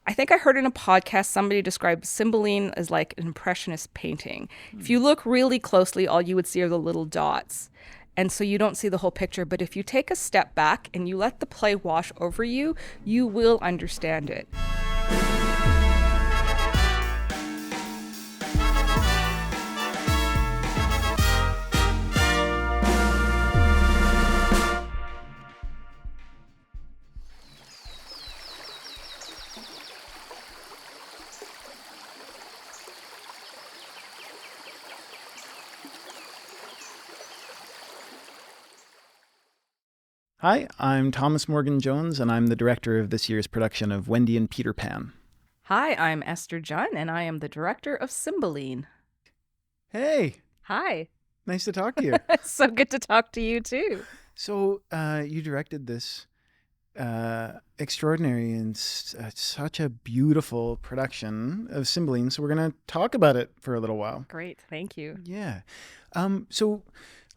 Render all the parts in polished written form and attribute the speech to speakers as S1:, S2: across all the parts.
S1: I think I heard in a podcast somebody describe Cymbeline as like an impressionist painting. If you look really closely, all you would see are the little dots. And so you don't see the whole picture. But if you take a step back and you let the play wash over you, you will understand it.
S2: Hi, I'm Thomas Morgan Jones, and I'm the director of this year's production of Wendy and Peter Pan.
S1: Hi, I'm Esther Jun, and I am the director of Cymbeline.
S2: Hey,
S1: Hi.
S2: nice to talk to you.
S1: So good to talk to you too.
S2: So, you directed this extraordinary and such a beautiful production of Cymbeline, so we're going to talk about it for a little while.
S1: Great, thank you.
S2: Yeah. So,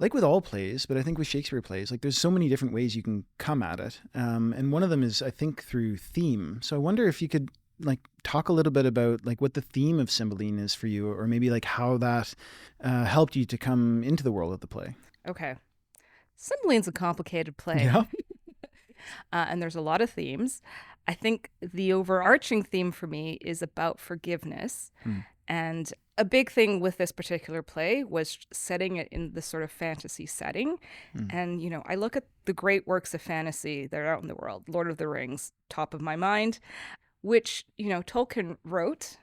S2: like with all plays, but I think with Shakespeare plays, like there's so many different ways you can come at it. And one of them is, I think, through theme. So I wonder if you could like talk a little bit about like what the theme of Cymbeline is for you, or maybe like how that helped you to come into the world of the play.
S1: Okay. Cymbeline's a complicated play.
S2: Yeah.
S1: And there's a lot of themes. I think the overarching theme for me is about forgiveness. And a big thing with this particular play was setting it in this sort of fantasy setting. And, you know, I look at the great works of fantasy that are out in the world, Lord of the Rings, top of my mind, which, you know, Tolkien wrote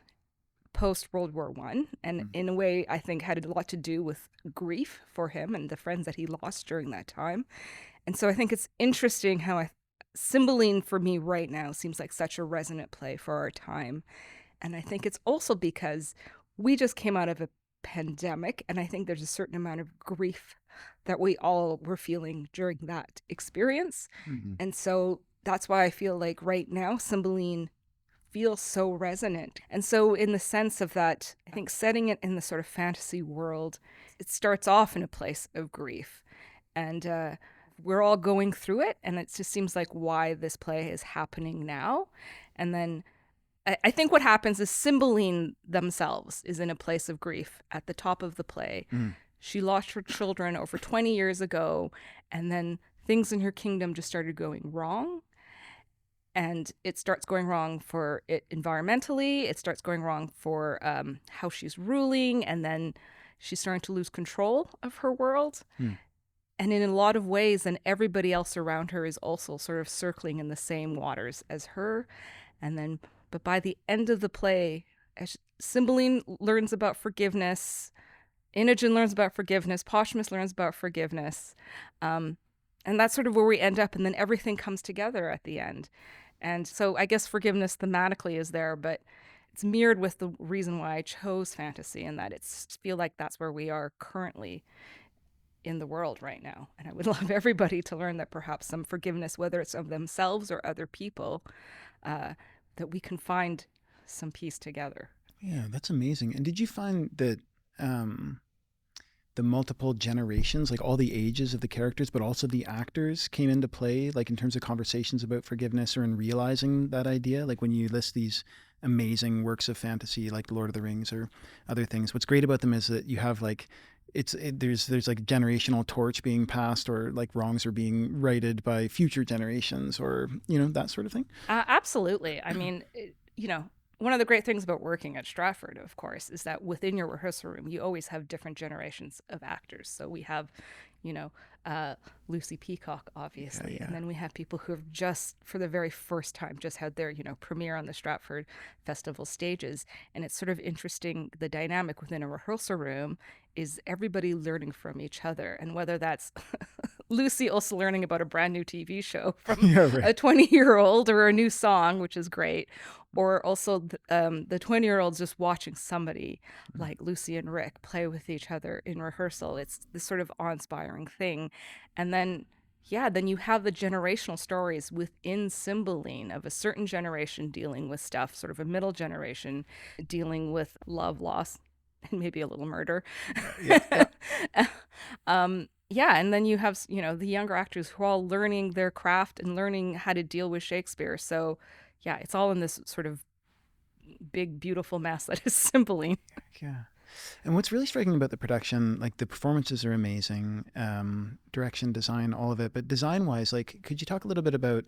S1: post-World War I. And in a way, I think had a lot to do with grief for him and the friends that he lost during that time. And so I think it's interesting how Cymbeline for me right now seems like such a resonant play for our time. And I think it's also because we just came out of a pandemic, and I think there's a certain amount of grief that we all were feeling during that experience. And so that's why I feel like right now Cymbeline feels so resonant. And so in the sense of that, I think setting it in the sort of fantasy world, it starts off in a place of grief. And we're all going through it, and it just seems like why this play is happening now. And then I think what happens is Cymbeline themselves is in a place of grief at the top of the play. She lost her children over 20 years ago, and then things in her kingdom just started going wrong. And it starts going wrong for it environmentally. It starts going wrong for how she's ruling, and then she's starting to lose control of her world. And in a lot of ways, then everybody else around her is also sort of circling in the same waters as her. But by the end of the play, as Cymbeline learns about forgiveness, Imogen learns about forgiveness, Posthumus learns about forgiveness. And that's sort of where we end up. And then everything comes together at the end. And so I guess forgiveness thematically is there, but it's mirrored with the reason why I chose fantasy, and that it's feel like that's where we are currently in the world right now. And I would love everybody to learn that perhaps some forgiveness, whether it's of themselves or other people, that we can find some peace together.
S2: Yeah, that's amazing. And did you find that the multiple generations, like all the ages of the characters, but also the actors came into play, like in terms of conversations about forgiveness or in realizing that idea? Like when you list these amazing works of fantasy like Lord of the Rings or other things, what's great about them is that you have like there's like generational torch being passed, or like wrongs are being righted by future generations, or you know, that sort of thing.
S1: Absolutely. I mean, you know, one of the great things about working at Stratford, of course, is that within your rehearsal room, you always have different generations of actors. So we have, you know, Lucy Peacock, obviously. And then we have people who have just, for the very first time, just had their, you know, premiere on the Stratford Festival stages. And it's sort of interesting, the dynamic within a rehearsal room is everybody learning from each other. And whether that's Lucy also learning about a brand new TV show from a 20-year-old or a new song, which is great, or also the 20-year-olds just watching somebody like Lucy and Rick play with each other in rehearsal. It's this sort of awe-inspiring thing. And then, then you have the generational stories within Cymbeline of a certain generation dealing with stuff, sort of a middle generation dealing with love, loss, and maybe a little murder. And then you have, you know, the younger actors who are all learning their craft and learning how to deal with Shakespeare. So, yeah, it's all in this sort of big, beautiful mess that is Cymbeline.
S2: Yeah. And what's really striking about the production, like the performances are amazing, direction, design, all of it. But design-wise, like, could you talk a little bit about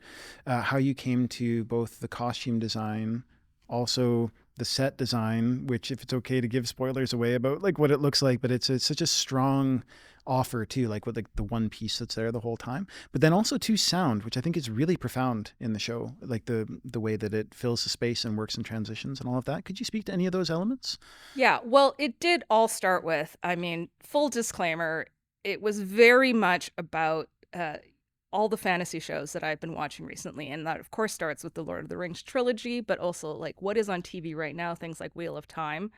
S2: how you came to both the costume design, also the set design, which, if it's okay to give spoilers away about like what it looks like, but it's such a strong offer too, like with like the one piece that's there the whole time. But then also too sound, which I think is really profound in the show, like the way that it fills the space and works in transitions and all of that. Could you speak to any of those elements?
S1: Yeah, well, it did all start with, I mean, full disclaimer, it was very much about all the fantasy shows that I've been watching recently. And that, of course, starts with the Lord of the Rings trilogy, but also like what is on TV right now, things like Wheel of Time,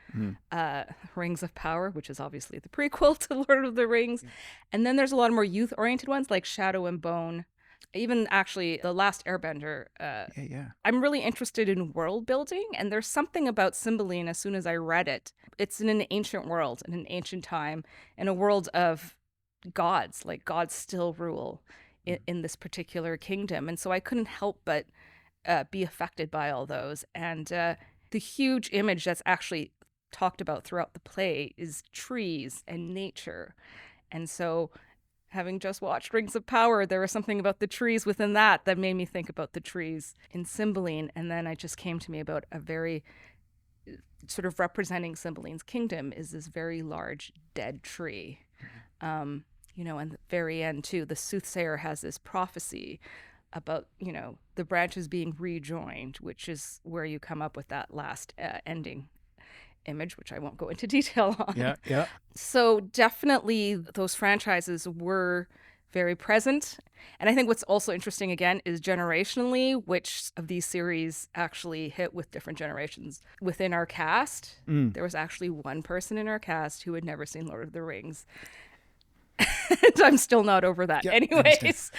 S1: Rings of Power, which is obviously the prequel to Lord of the Rings. Yeah. And then there's a lot more youth-oriented ones like Shadow and Bone. Even actually the last Airbender, I'm really interested in world building, and there's something about Cymbeline as soon as I read it. It's in an ancient world, in an ancient time, in a world of gods, like gods still rule in this particular kingdom. And so I couldn't help but be affected by all those. And the huge image that's actually talked about throughout the play is trees and nature. And so having just watched Rings of Power, there was something about the trees within that made me think about the trees in Cymbeline. And then it just came to me about a very sort of representing Cymbeline's kingdom is this very large dead tree. You know, and the very end too, the soothsayer has this prophecy about, you know, the branches being rejoined, which is where you come up with that last ending image, which I won't go into detail on.
S2: Yeah.
S1: So definitely those franchises were very present. And I think what's also interesting, again, is generationally, which of these series actually hit with different generations. Within our cast, there was actually one person in our cast who had never seen Lord of the Rings. And I'm still not over that. Yep, anyways.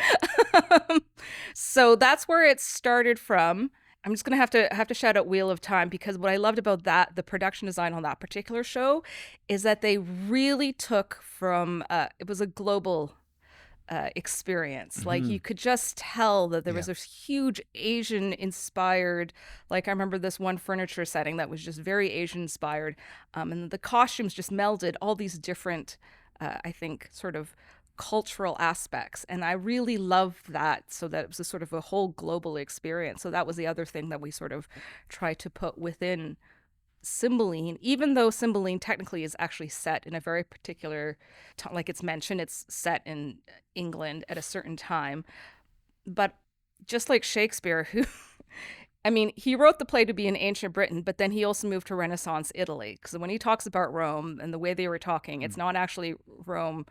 S1: So that's where it started from. I'm just going to have to shout out Wheel of Time, because what I loved about that, the production design on that particular show, is that they really took from, it was a global experience. Like you could just tell that there was this huge Asian inspired, like I remember this one furniture setting that was just very Asian inspired. And the costumes just melded all these different, I think, sort of cultural aspects, and I really loved that, so that it was a sort of a whole global experience. So that was the other thing that we sort of tried to put within Cymbeline, even though Cymbeline technically is actually set in a very particular like it's mentioned, it's set in England at a certain time. But just like Shakespeare, who I mean, he wrote the play to be in ancient Britain, but then he also moved to Renaissance Italy, because when he talks about Rome and the way they were talking, it's not actually Rome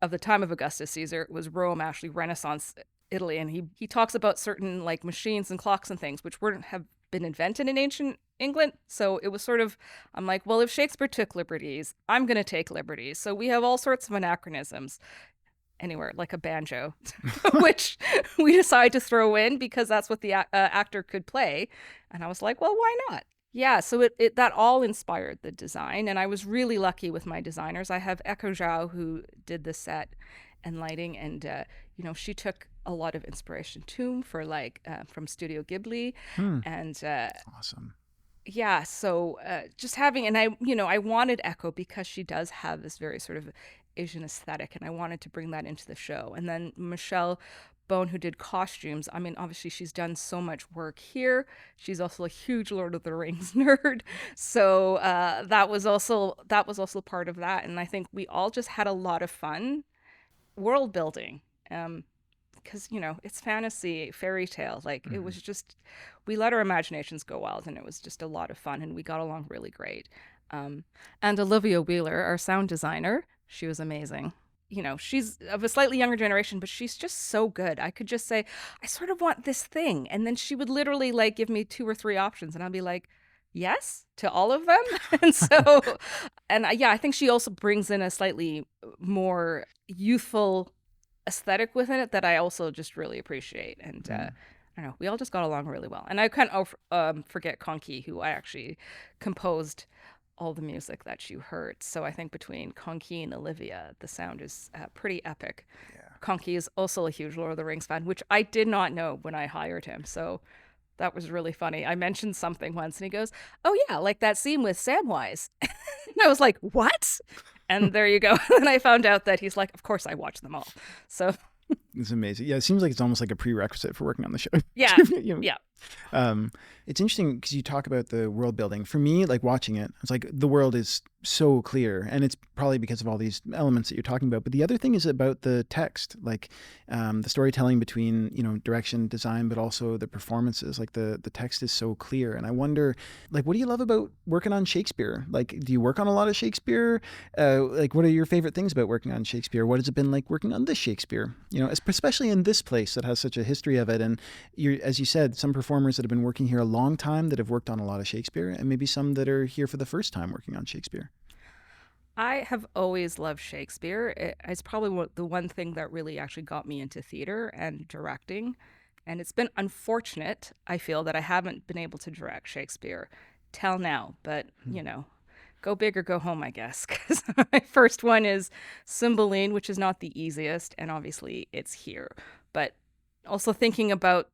S1: of the time of Augustus Caesar. It was Rome, actually Renaissance Italy. And he talks about certain like machines and clocks and things which wouldn't have been invented in ancient England. So it was sort of, I'm like, well, if Shakespeare took liberties, I'm going to take liberties. So we have all sorts of anachronisms anywhere, like a banjo, which we decided to throw in because that's what the actor could play. And I was like, well, why not? Yeah, so it that all inspired the design, and I was really lucky with my designers. I have Echo Zhou, who did the set and lighting, and you know, she took a lot of inspiration too for like from Studio Ghibli, and
S2: awesome.
S1: Yeah, so just having, and I wanted Echo because she does have this very sort of Asian aesthetic, and I wanted to bring that into the show. And then Michelle Bohn, who did costumes, I mean, obviously she's done so much work here. She's also a huge Lord of the Rings nerd, so that was also part of that. And I think we all just had a lot of fun world building, because you know, it's fantasy, fairy tale. Like it was just, we let our imaginations go wild, and it was just a lot of fun, and we got along really great. And Olivia Wheeler, our sound designer, she was amazing. You know, she's of a slightly younger generation, but she's just so good. I could just say, I sort of want this thing. And then she would literally like give me 2 or 3 options, and I'd be like, yes, to all of them. And so, and yeah, I think she also brings in a slightly more youthful aesthetic within it that I also just really appreciate. And I don't know, we all just got along really well. And I can't forget Kong Kie, who I actually composed all the music that you heard. So I think between Kong Kie and Olivia, the sound is pretty epic. Yeah. Kong Kie is also a huge Lord of the Rings fan, which I did not know when I hired him. So That was really funny. I mentioned something once and he goes, "Oh yeah, like that scene with Samwise." And I was like, "What?" And there you go. And I found out that he's like, "Of course I watch them all." So
S2: It's amazing. Yeah, it seems like it's almost like a prerequisite for working on the show.
S1: yeah,
S2: You know,
S1: yeah.
S2: it's interesting because you talk about the world building. For me, like watching it, it's like the world is so clear, and it's probably because of all these elements that you're talking about. But the other thing is about the text, like the storytelling between direction, design, but also the performances. Like the text is so clear, and I wonder, like, what do you love about working on Shakespeare? Like, do you work on a lot of Shakespeare? Like, what are your favorite things about working on Shakespeare? What has it been like working on this Shakespeare? Especially in this place that has such a history of it, and as you said, some performers that have been working here a long time that have worked on a lot of Shakespeare, and maybe some that are here for the first time working on Shakespeare.
S1: I have always loved Shakespeare. It's probably the one thing that really actually got me into theater and directing. And it's been unfortunate, I feel, that I haven't been able to direct Shakespeare till now. But, go big or go home, I guess. Because my first one is Cymbeline, which is not the easiest. And obviously it's here. But also thinking about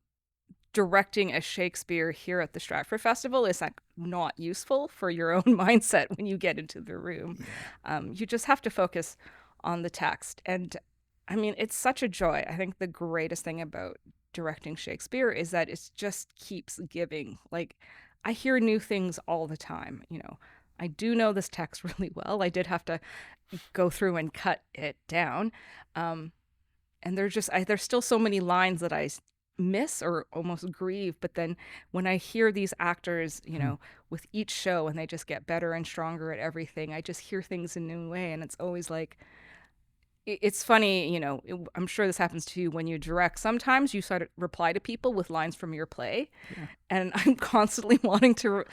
S1: directing a Shakespeare here at the Stratford Festival is like not useful for your own mindset when you get into the room. You just have to focus on the text. And I mean, it's such a joy. I think the greatest thing about directing Shakespeare is that it just keeps giving. Like, I hear new things all the time. I do know this text really well. I did have to go through and cut it down. And there's still so many lines that I miss or almost grieve, but then when I hear these actors with each show and they just get better and stronger at everything, I just hear things in a new way. And it's always like, it's funny, I'm sure this happens to you when you direct. Sometimes you sort of reply to people with lines from your play. Yeah. And I'm constantly wanting to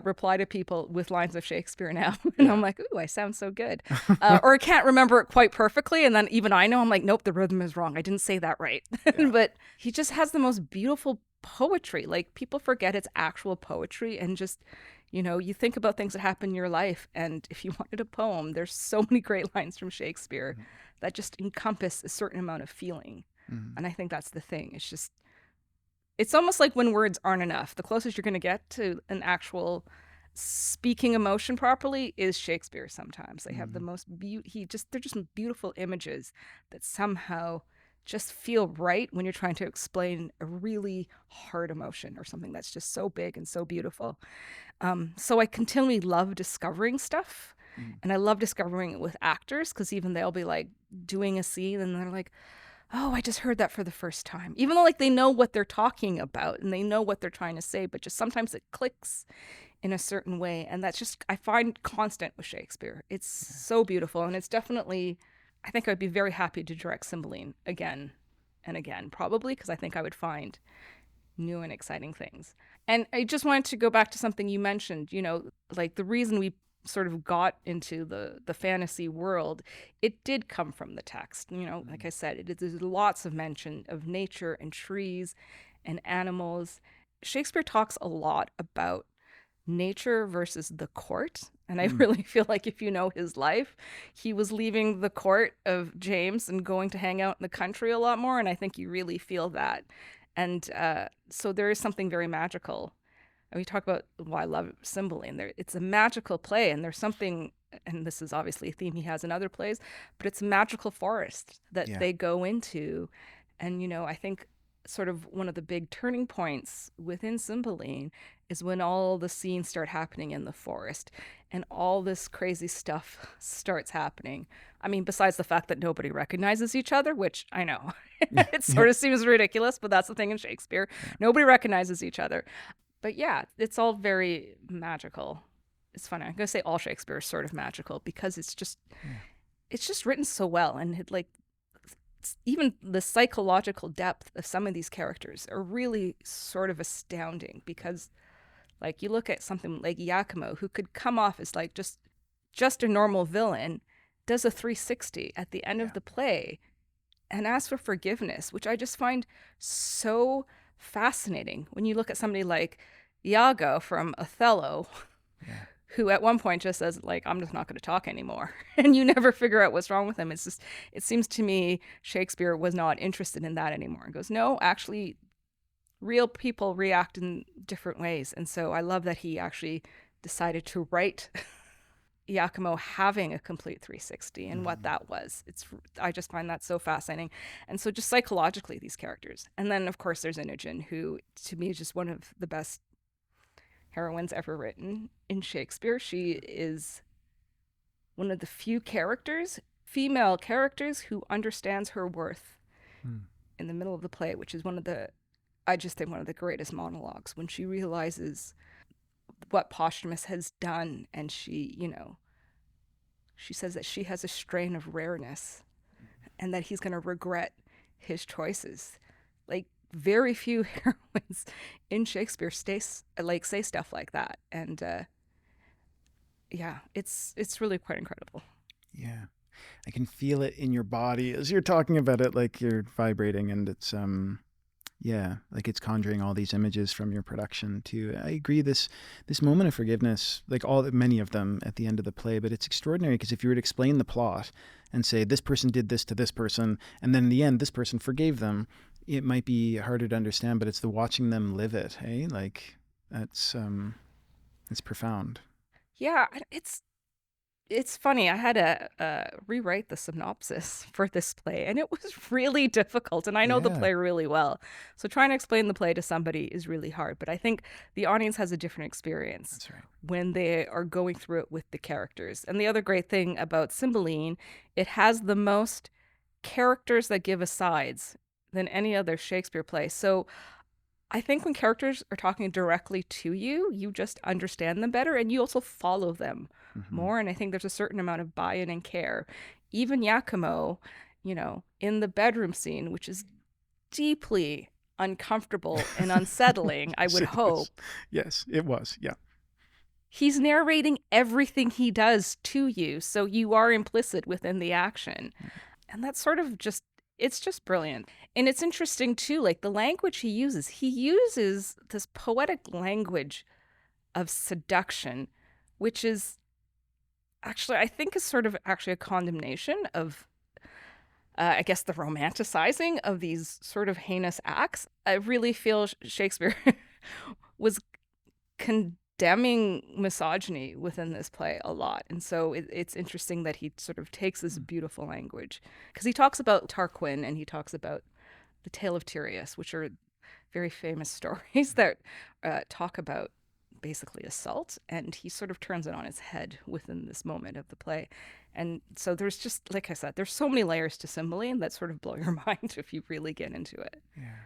S1: reply to people with lines of Shakespeare now. And I'm like, ooh, I sound so good. Or I can't remember it quite perfectly. And then even I know, I'm like, nope, the rhythm is wrong. I didn't say that right. Yeah. But he just has the most beautiful poetry. Like, people forget it's actual poetry, and just you think about things that happen in your life, and if you wanted a poem, there's so many great lines from Shakespeare that just encompass a certain amount of feeling. And I think that's the thing. It's almost like when words aren't enough, the closest you're going to get to an actual speaking emotion properly is Shakespeare. Sometimes they have the most they're just beautiful images that somehow just feel right when you're trying to explain a really hard emotion or something that's just so big and so beautiful. So I continually love discovering stuff, and I love discovering it with actors, because even they'll be like doing a scene and they're like, oh, I just heard that for the first time. Even though like they know what they're talking about and they know what they're trying to say, but just sometimes it clicks in a certain way. And that's just, I find constant with Shakespeare. It's so beautiful. And it's definitely, I think I'd be very happy to direct Cymbeline again and again, probably, because I think I would find new and exciting things. And I just wanted to go back to something you mentioned, like the reason we sort of got into the fantasy world, it did come from the text. Like I said, there's lots of mention of nature and trees and animals. Shakespeare talks a lot about nature versus the court. And I really feel like if you know his life, he was leaving the court of James and going to hang out in the country a lot more. And I think you really feel that. And so there is something very magical. And we talk about why I love Cymbeline. It's a magical play, and there's something, and this is obviously a theme he has in other plays, but it's a magical forest that they go into. And, I think sort of one of the big turning points within Cymbeline is when all the scenes start happening in the forest and all this crazy stuff starts happening. I mean, besides the fact that nobody recognizes each other, which I know it sort of seems ridiculous, but that's the thing in Shakespeare. Nobody recognizes each other. But yeah, it's all very magical. It's funny. I'm going to say all Shakespeare is sort of magical because it's just written so well. And even the psychological depth of some of these characters are really sort of astounding, because like you look at something like Iachimo, who could come off as like just a normal villain, does a 360 at the end of the play and asks for forgiveness, which I just find so fascinating. When you look at somebody like Iago from Othello, who at one point just says, like, I'm just not going to talk anymore. And you never figure out what's wrong with him. It's just, it seems to me Shakespeare was not interested in that anymore. And goes, no, actually, real people react in different ways. And so I love that he actually decided to write Yakumo having a complete 360 and what that was. I just find that so fascinating. And so just psychologically, these characters. And then, of course, there's Imogen, who to me is just one of the best heroines ever written in Shakespeare. She is one of the few female characters, who understands her worth in the middle of the play, which is I just think one of the greatest monologues, when she realizes what Posthumus has done, and she says that she has a strain of rareness and that he's going to regret his choices. Like, very few heroines in Shakespeare say stuff like that. And it's really quite incredible.
S2: Yeah. I can feel it in your body as you're talking about it, like you're vibrating, and it's like it's conjuring all these images from your production too. I agree. This moment of forgiveness, like many of them at the end of the play, but it's extraordinary because if you were to explain the plot and say this person did this to this person, and then in the end this person forgave them, it might be harder to understand. But it's the watching them live it, hey? Like it's profound.
S1: Yeah, it's funny. I had to rewrite the synopsis for this play, and it was really difficult. And I know the play really well, so trying to explain the play to somebody is really hard. But I think the audience has a different experience.
S2: That's right.
S1: When they are going through it with the characters. And the other great thing about Cymbeline, it has the most characters that give asides than any other Shakespeare play. So I think when characters are talking directly to you, you just understand them better, and you also follow them more. And I think there's a certain amount of buy-in and care. Even Yakumo, in the bedroom scene, which is deeply uncomfortable and unsettling, I would hope.
S2: Yes, it was. Yeah.
S1: He's narrating everything he does to you, so you are implicit within the action. And that's sort of it's just brilliant. And it's interesting too, like the language he uses this poetic language of seduction, which is actually, I think, is sort of actually a condemnation of, I guess, the romanticizing of these sort of heinous acts. I really feel Shakespeare was condemning misogyny within this play a lot. And so it's interesting that he sort of takes this beautiful language, because he talks about Tarquin and he talks about the Tale of Tyreus, which are very famous stories that talk about basically assault, and he sort of turns it on its head within this moment of the play. And so there's just, like I said, there's so many layers to Cymbeline that sort of blow your mind if you really get into it.
S2: Yeah.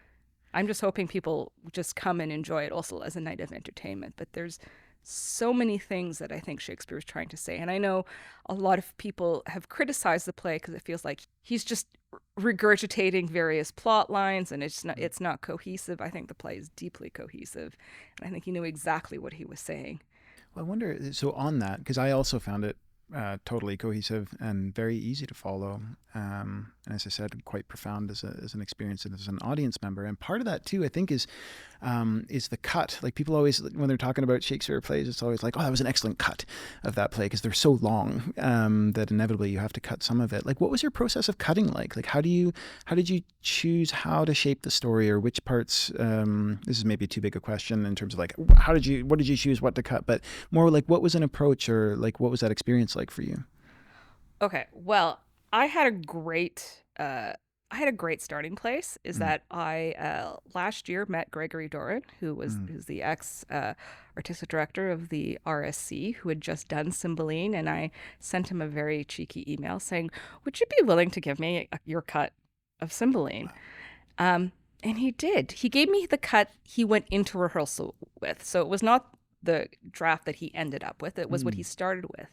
S1: I'm just hoping people just come and enjoy it also as a night of entertainment. But there's so many things that I think Shakespeare is trying to say. And I know a lot of people have criticized the play because it feels like he's just regurgitating various plot lines, and it's not cohesive. I think the play is deeply cohesive, and I think he knew exactly what he was saying.
S2: Well, I wonder, so on that, because I also found it totally cohesive and very easy to follow. And as I said, quite profound as an experience and as an audience member. And part of that too, I think, is the cut. Like people always, when they're talking about Shakespeare plays, it's always like, oh, that was an excellent cut of that play, because they're so long that inevitably you have to cut some of it. Like, what was your process of cutting like? Like, how did you choose how to shape the story, or which parts? This is maybe too big a question in terms of like, what did you choose what to cut? But more like, what was an approach, or like, what was that experience like for you?
S1: Okay, well, I had a great starting place. Is that I last year met Gregory Doran, who's the ex artistic director of the RSC, who had just done Cymbeline, and I sent him a very cheeky email saying, "Would you be willing to give me your cut of Cymbeline?" And he did. He gave me the cut he went into rehearsal with, so it was not the draft that he ended up with. It was what he started with.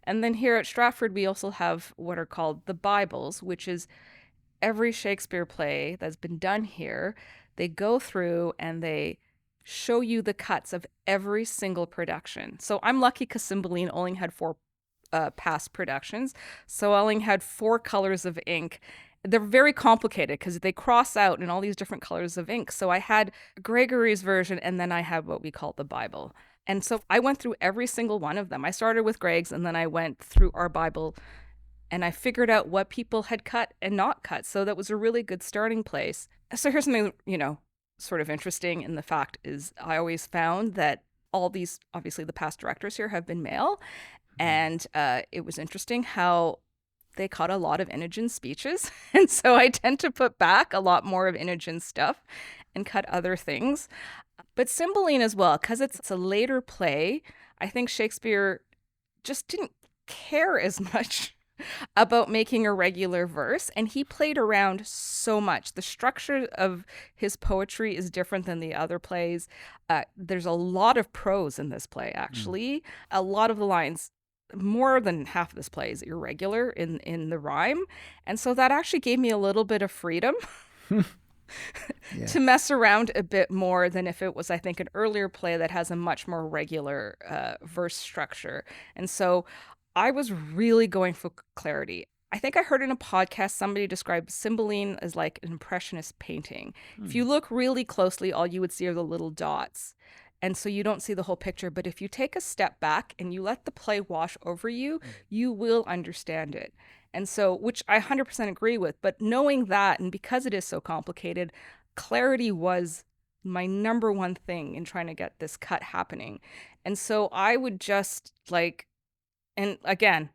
S1: And then here at Stratford, we also have what are called the Bibles, which is every Shakespeare play that's been done here. They go through and they show you the cuts of every single production. So I'm lucky because Cymbeline only had 4 past productions. So I only had 4 colors of ink. They're very complicated because they cross out in all these different colors of ink. So I had Gregory's version, and then I had what we call the Bible. And so I went through every single one of them. I started with Greg's, and then I went through our Bible, and I figured out what people had cut and not cut. So that was a really good starting place. So here's something, sort of interesting in the fact is I always found that all these, obviously the past directors here have been male. And it was interesting how they cut a lot of Inogen's speeches. And so I tend to put back a lot more of Inogen's stuff and cut other things. But Cymbeline as well, because it's a later play, I think Shakespeare just didn't care as much about making a regular verse, and he played around so much. The structure of his poetry is different than the other plays. There's a lot of prose in this play, actually. A lot of the lines, more than half of this play is irregular in the rhyme, and so that actually gave me a little bit of freedom to mess around a bit more than if it was, I think, an earlier play that has a much more regular verse structure. And so I was really going for clarity. I think I heard in a podcast somebody describe Cymbeline as like an impressionist painting. If you look really closely, all you would see are the little dots. And so you don't see the whole picture. But if you take a step back and you let the play wash over you, you will understand it. And so, which I 100% agree with. But knowing that, and because it is so complicated, clarity was my number one thing in trying to get this cut happening. And so I would just like, and again,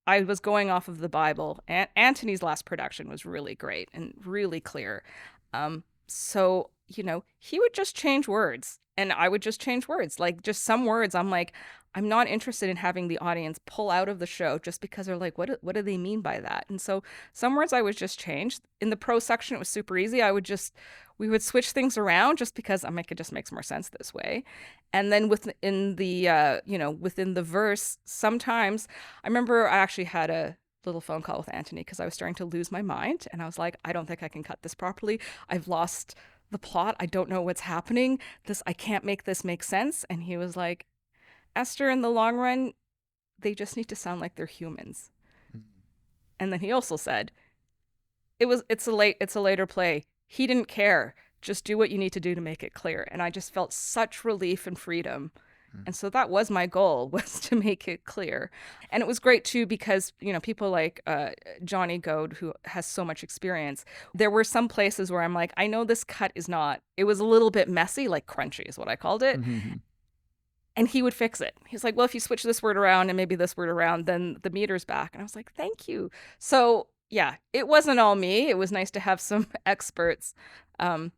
S1: I was going off of the Bible. Antony's last production was really great and really clear. So, you know, he would just change words and I would just change words. Like just some words, I'm like, I'm not interested in having the audience pull out of the show just because they're like, what do they mean by that? And so some words I would just change. In the prose section, it was super easy. We would switch things around just because I'm like, it just makes more sense this way. And then within the verse, sometimes I remember I actually had a little phone call with Antony because I was starting to lose my mind. And I was like, I don't think I can cut this properly. I've lost the plot. I don't know what's happening. I can't make this make sense. And he was like, Esther, in the long run, they just need to sound like they're humans. And then he also said, it's a later play. He didn't care. Just do what you need to do to make it clear. And I just felt such relief and freedom. And so that was my goal, was to make it clear. And it was great too, because, you know, people like Johnny Goad, who has so much experience, there were some places where I'm like, I know this cut is not, it was a little bit messy, like crunchy is what I called it. And he would fix it. He's like, well, if you switch this word around and maybe this word around, then the meter's back. And I was like, thank you. So yeah, it wasn't all me. It was nice to have some experts. But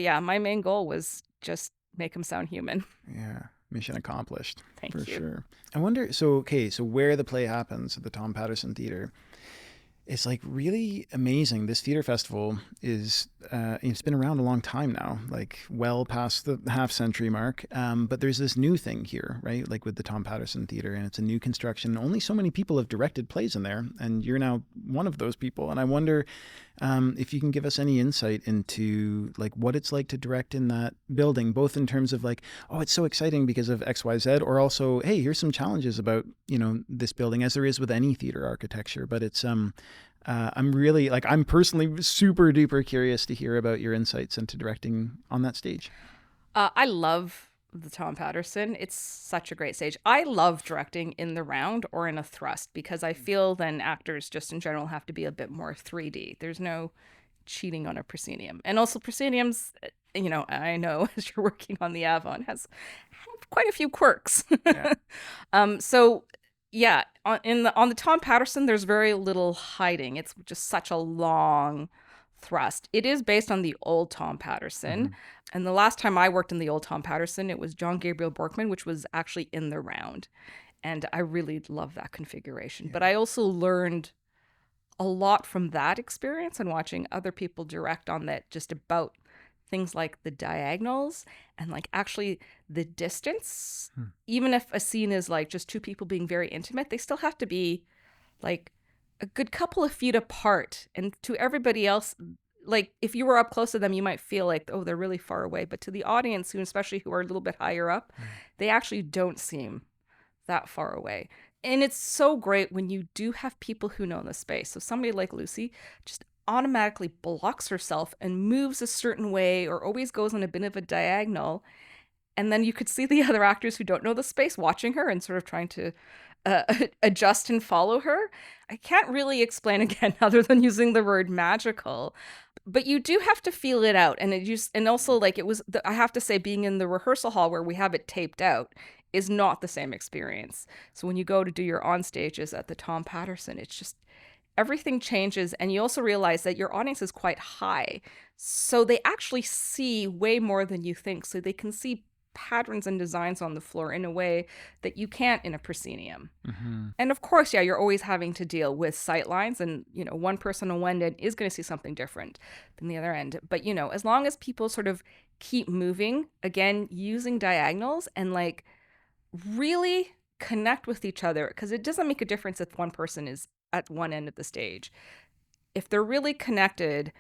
S1: yeah, my main goal was just make him sound human.
S2: Yeah, mission accomplished.
S1: Thank
S2: you. For sure. I wonder, so where the play happens at the Tom Patterson Theatre, it's like really amazing. This theater festival is, it's been around a long time now, like well past the half-century mark. But there's this new thing here, right? Like with the Tom Patterson Theatre, and it's a new construction. Only so many people have directed plays in there, and you're now one of those people. And I wonder if you can give us any insight into like what it's like to direct in that building, both in terms of like, oh, it's so exciting because of X, Y, Z, or also, hey, here's some challenges about, you know, this building, as there is with any theater architecture. But it's I'm really I'm personally super duper curious to hear about your insights into directing on that stage.
S1: I love the Tom Patterson. It's such a great stage. I love directing in the round or in a thrust because I feel then actors just in general have to be a bit more 3D. There's no cheating on a proscenium. And also prosceniums, you know, I know as you're working on the Avon, have quite a few quirks. Yeah. So yeah, on the Tom Patterson, there's very little hiding. It's just such a long thrust. It is based on the old Tom Patterson. And the last time I worked in the old Tom Patterson, it was John Gabriel Borkman, which was actually in the round. And I really love that configuration. Yeah. But I also learned a lot from that experience and watching other people direct on that, just about things like the diagonals and like actually the distance. Even if a scene is like just two people being very intimate, they still have to be like a good couple of feet apart. And to everybody else, like if you were up close to them, you might feel like, oh, they're really far away. But to the audience, especially who are a little bit higher up, they actually don't seem that far away. And it's so great when you do have people who know the space. So somebody like Lucy just automatically blocks herself and moves a certain way or always goes on a bit of a diagonal. And then you could see the other actors who don't know the space watching her and sort of trying to adjust and follow her. I can't really explain again other than using the word magical, but you do have to feel it out. And also like I have to say, being in the rehearsal hall where we have it taped out is not the same experience. So when you go to do your on stages at the Tom Patterson, it's just everything changes. And you also realize that your audience is quite high. So they actually see way more than you think. So they can see patterns and designs on the floor in a way that you can't in a proscenium. Mm-hmm. And of course, yeah, you're always having to deal with sight lines, and one person on one end is going to see something different than the other end. But as long as people sort of keep moving, again, using diagonals and like really connect with each other, because it doesn't make a difference if one person is at one end of the stage. If they're really connected,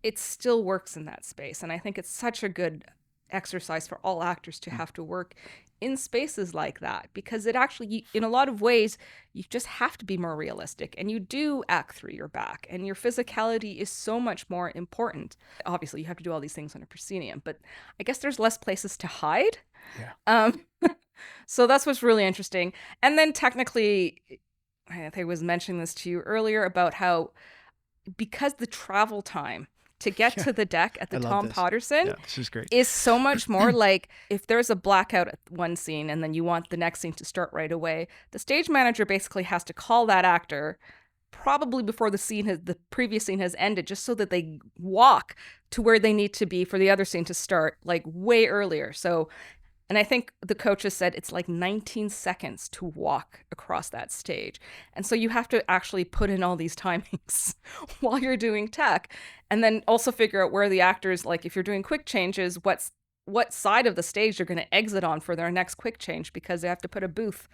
S1: it still works in that space. And I think it's such a good exercise for all actors to have to work in spaces like that, because it actually, in a lot of ways, you just have to be more realistic, and you do act through your back, and your physicality is so much more important. Obviously, you have to do all these things on a proscenium, but I guess there's less places to hide. Yeah. So that's what's really interesting. And then technically, I think I was mentioning this to you earlier about how, because the travel time to get to the deck at the Tom Patterson
S2: this is great.
S1: Is so much more like, if there's a blackout at one scene and then you want the next scene to start right away, the stage manager basically has to call that actor probably before the previous scene has ended, just so that they walk to where they need to be for the other scene to start like way earlier. So, and I think the coaches said it's like 19 seconds to walk across that stage. And so you have to actually put in all these timings while you're doing tech. And then also figure out where the actors, like if you're doing quick changes, what side of the stage you're going to exit on for their next quick change, because they have to put a booth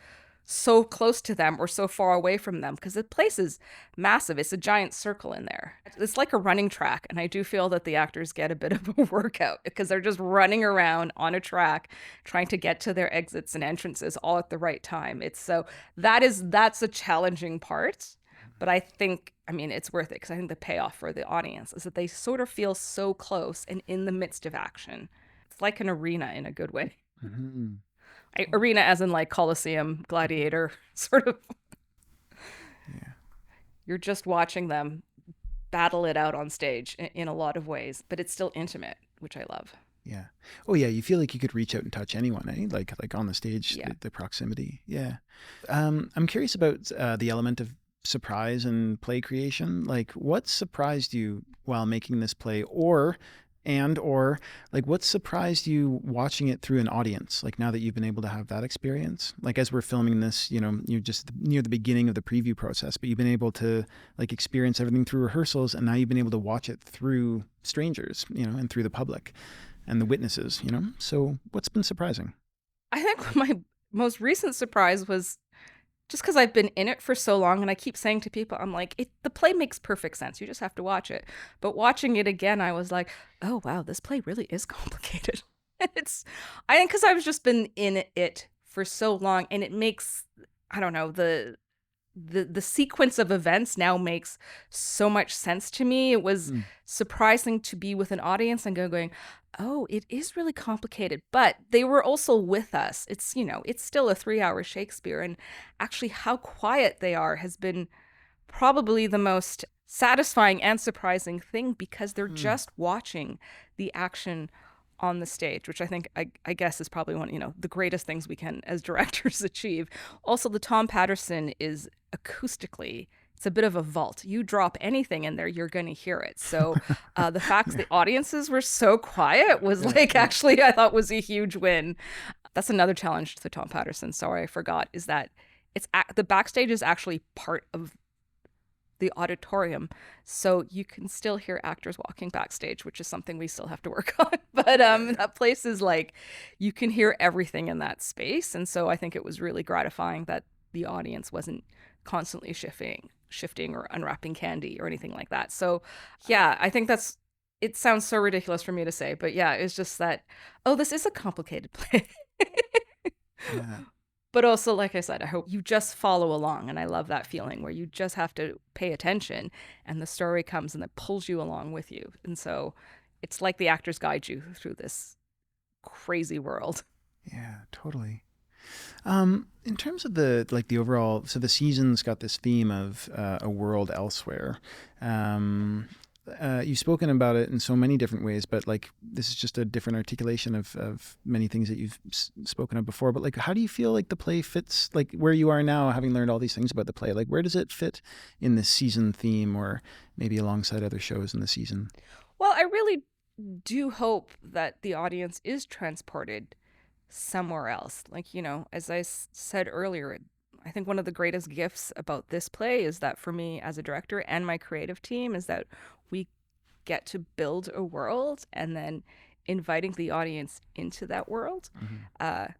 S1: so close to them or so far away from them, because the place is massive. It's a giant circle in there. It's like a running track. And I do feel that the actors get a bit of a workout, because they're just running around on a track trying to get to their exits and entrances all at the right time. That's a challenging part. But I think, it's worth it, because I think the payoff for the audience is that they sort of feel so close and in the midst of action. It's like an arena in a good way. Mm-hmm. Arena as in like Colosseum, gladiator, sort of. Yeah. You're just watching them battle it out on stage in a lot of ways, but it's still intimate, which I love.
S2: Yeah. Oh yeah, you feel like you could reach out and touch anyone, eh? Like on the stage, yeah. the proximity. Yeah. I'm curious about the element of surprise and play creation. Like, what surprised you while making this play, or like what surprised you watching it through an audience? Like, now that you've been able to have that experience, like as we're filming this, you're just near the beginning of the preview process, but you've been able to like experience everything through rehearsals, and now you've been able to watch it through strangers, and through the public and the witnesses, So what's been surprising?
S1: I think my most recent surprise was just because I've been in it for so long, and I keep saying to people, I'm like, the play makes perfect sense. You just have to watch it. But watching it again, I was like, oh, wow, this play really is complicated. I think because I've just been in it for so long, and it makes, I don't know, the sequence of events now makes so much sense to me. It was surprising to be with an audience and going, oh, it is really complicated, but they were also with us. It's, it's still a 3-hour Shakespeare, and actually how quiet they are has been probably the most satisfying and surprising thing, because they're just watching the action on the stage, which I think, I guess is probably one, the greatest things we can as directors achieve. Also, the Tom Patterson is acoustically, it's a bit of a vault. You drop anything in there, you're going to hear it. So the fact the audiences were so quiet was actually, I thought was a huge win. That's another challenge to the Tom Patterson. Sorry, I forgot, is that the backstage is actually part of the auditorium, so you can still hear actors walking backstage, which is something we still have to work on. But that place is like, you can hear everything in that space, and so I think it was really gratifying that the audience wasn't constantly shifting or unwrapping candy or anything like that. So yeah, I think it sounds so ridiculous for me to say, but yeah, it's just that, oh, this is a complicated play. Yeah. But also, like I said, I hope you just follow along. And I love that feeling where you just have to pay attention, and the story comes and it pulls you along with you. And so it's like the actors guide you through this crazy world.
S2: Yeah, totally. In terms of the overall, so the season's got this theme of a world elsewhere. Um, you've spoken about it in so many different ways, but like this is just a different articulation of many things that you've spoken of before. But like, how do you feel like the play fits, like where you are now, having learned all these things about the play? Like, where does it fit in this season theme, or maybe alongside other shows in the season?
S1: Well, I really do hope that the audience is transported somewhere else. Like, as I said earlier, I think one of the greatest gifts about this play is that for me as a director and my creative team is that we get to build a world and then inviting the audience into that world.
S2: Mm-hmm.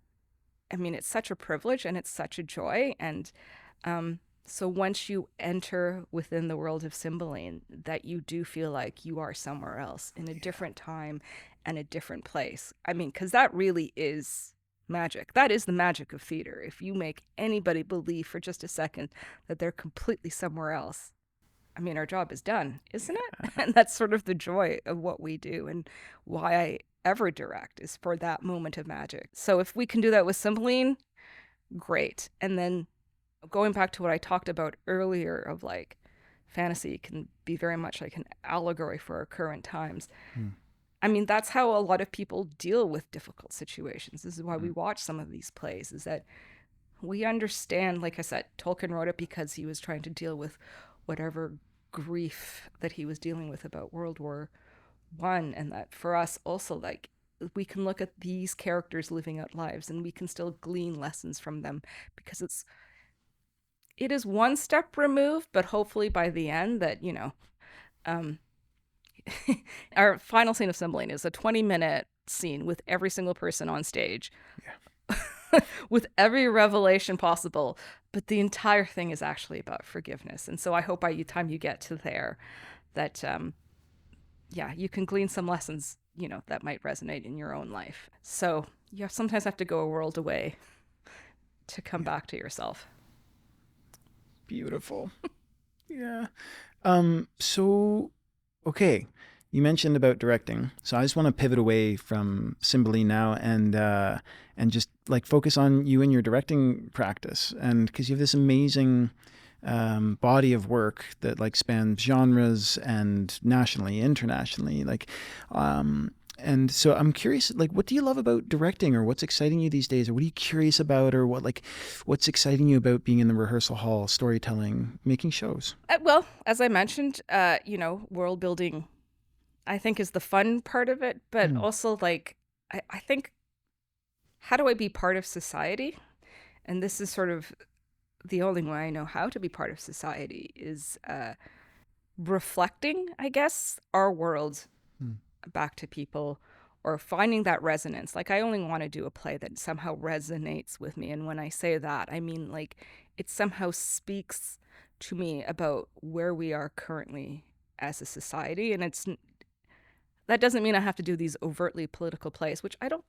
S1: I mean, it's such a privilege and it's such a joy. And so once you enter within the world of Cymbeline, that you do feel like you are somewhere else in a different time and a different place. I mean, because that really is magic. That is the magic of theater. If you make anybody believe for just a second that they're completely somewhere else, I mean, our job is done, isn't it? And that's sort of the joy of what we do and why I ever direct is for that moment of magic. So if we can do that with Cymbeline, great. And then going back to what I talked about earlier of like fantasy can be very much like an allegory for our current times. I mean, that's how a lot of people deal with difficult situations. This is why we watch some of these plays, is that we understand, like I said, Tolkien wrote it because he was trying to deal with whatever grief that he was dealing with about World War I. And that for us also, like, we can look at these characters living out lives and we can still glean lessons from them because it is one step removed, but hopefully by the end that, our final scene of Cymbeline is a 20-minute scene with every single person on stage. Yeah. With every revelation possible. But the entire thing is actually about forgiveness. And so I hope by the time you get to there that, you can glean some lessons, that might resonate in your own life. So you sometimes have to go a world away to come back to yourself.
S2: Beautiful. Yeah. So, okay. You mentioned about directing. So I just want to pivot away from Cymbeline now and just like focus on you and your directing practice. And because you have this amazing body of work that like spans genres and nationally, internationally, and so I'm curious, like, what do you love about directing, or what's exciting you these days, or what are you curious about, or what's exciting you about being in the rehearsal hall, storytelling, making shows?
S1: Well, as I mentioned, world building, I think, is the fun part of it, but also like, I think, how do I be part of society? And this is sort of the only way I know how to be part of society is reflecting, I guess, our world back to people or finding that resonance. Like, I only want to do a play that somehow resonates with me. And when I say that, I mean like it somehow speaks to me about where we are currently as a society. And that doesn't mean I have to do these overtly political plays, which I don't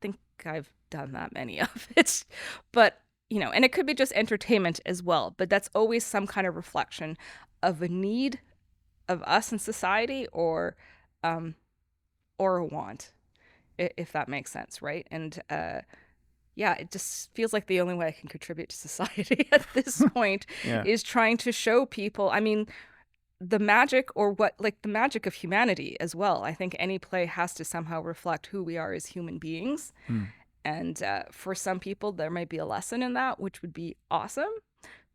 S1: think I've done that many of it. But, and it could be just entertainment as well. But that's always some kind of reflection of a need of us in society or a want, if that makes sense, right? And it just feels like the only way I can contribute to society at this point is trying to show people, I mean, the magic the magic of humanity as well. I think any play has to somehow reflect who we are as human beings. And for some people, there might be a lesson in that, which would be awesome.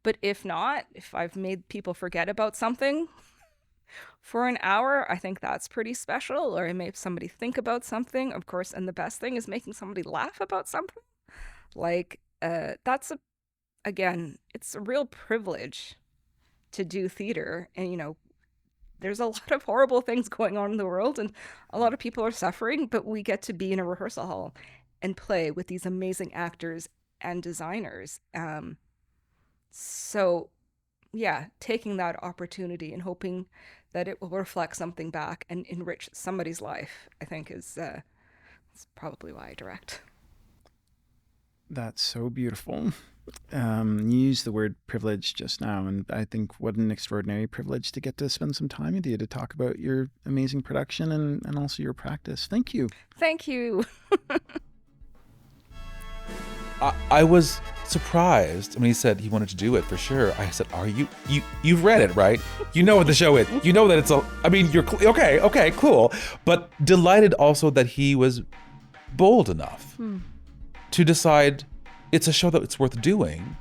S1: But if not, if I've made people forget about something for an hour, I think that's pretty special. Or I made somebody think about something, of course. And the best thing is making somebody laugh about something. Like, again, it's a real privilege to do theater. And, there's a lot of horrible things going on in the world and a lot of people are suffering, but we get to be in a rehearsal hall and play with these amazing actors and designers. So, taking that opportunity and hoping that it will reflect something back and enrich somebody's life, I think is probably why I direct.
S2: That's so beautiful. You used the word privilege just now, and I think what an extraordinary privilege to get to spend some time with you to talk about your amazing production and also your practice. Thank you.
S1: Thank you.
S3: I was surprised when he said he wanted to do it for sure. I said, "Are you? You've read it, right? You know what the show is. You know that it's a. I mean, you're okay, cool." But delighted also that he was bold enough to decide it's a show that it's worth doing,